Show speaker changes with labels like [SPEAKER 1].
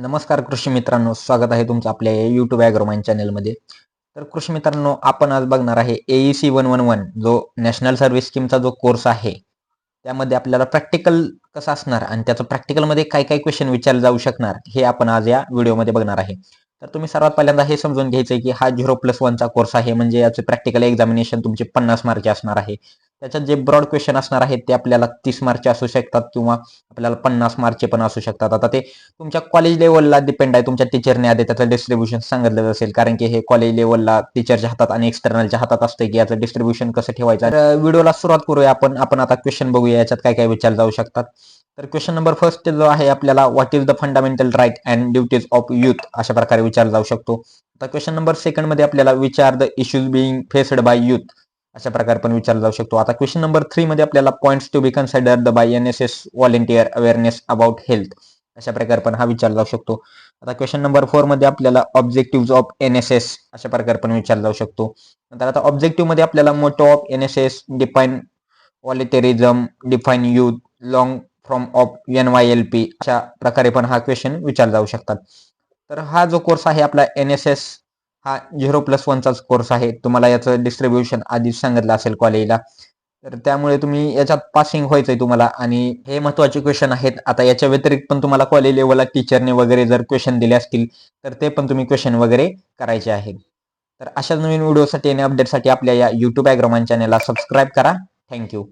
[SPEAKER 1] नमस्कार कृषी मित्रांनो, स्वागत आहे तुमचं आपल्या YouTube ॲग्रोमाइन चॅनलमध्ये. तर कृषी मित्रांनो, आपण आज बघणार आहे AEC 111 जो नॅशनल सर्व्हिस स्कीमचा जो कोर्स आहे. त्यामध्ये आपल्याला प्रॅक्टिकल कसं असणार आणि त्याचं प्रॅक्टिकलमध्ये काय काय क्वेश्चन विचारले जाऊ शकणार हे आपण आज या व्हिडिओमध्ये बघणार आहे. तर तुम्ही सर्वात पहिल्यांदा हे समजून घ्यायचं आहे की हा 0+1चा कोर्स आहे, म्हणजे याचे प्रॅक्टिकल एक्झामिनेशन तुमचे 50 मार्कचे असणार आहे. त्याच्यात जे ब्रॉड क्वेश्चन असणार आहेत ते आपल्याला 30 मार्कचे असू शकतात किंवा आपल्याला 50 मार्कचे पण असू शकतात. आता ते तुमच्या कॉलेज लेवलला डिपेंड आहे. तुमच्या टीचरने आधी त्याचं डिस्ट्रीब्युशन सांगितलं असेल, कारण की हे कॉलेज लेवलला टीचरच्या हातात आणि एक्सटर्नलच्या हातात असते की याचं डिस्ट्रीब्युशन कसं ठेवायचं. तर व्हिडिओला सुरुवात करूया आपण आता क्वेश्चन बघूया याच्यात काय काय विचारले जाऊ शकतात. तर क्वेश्चन नंबर फर्स्ट जो आहे आपल्याला, what is the fundamental right and duties of youth, अशा प्रकारे विचारला जाऊ शकतो. आता क्वेश्चन नंबर सेकंड मध्ये आपल्याला which are the issues being faced by youth, अशा प्रकारे पण विचारला जाऊ शकतो. आता क्वेश्चन नंबर 3 मध्ये आपल्याला points to be considered by NSS volunteer awareness about health, अशा प्रकारे पण हा विचारला जाऊ शकतो. आता क्वेश्चन नंबर 4 मध्ये आपल्याला ऑब्जेक्टिव्ह ऑफ NSS अशा प्रकारे पण विचारला जाऊ शकतो. नंतर आता ऑब्जेक्टिव्ह मध्ये आपल्याला motto of NSS, define volunteerism, define youth, long form of NYLP, अशा प्रकारे पण हा क्वेश्चन विचारला जाऊ शकतात. तर हा जो कोर्स आहे आपला NSS हा 0+1चाच कोर्स आहे. तुम्हाला याचं डिस्ट्रीब्युशन आधीच सांगितलं असेल कॉलेजला. तर त्यामुळे तुम्ही याच्यात पासिंग व्हायचंय तुम्हाला, आणि हे महत्त्वाचे क्वेश्चन आहेत. आता याच्या व्यतिरिक्त पण तुम्हाला कॉलेज लेवलला टीचरने वगैरे जर क्वेश्चन दिले असतील तर ते पण तुम्ही क्वेश्चन वगैरे करायचे आहेत. तर अशाच नवीन व्हिडिओसाठी आणि अपडेटसाठी आपल्या या YouTube ॲग्रोमाइन चॅनलला सबस्क्राईब करा. थँक्यू.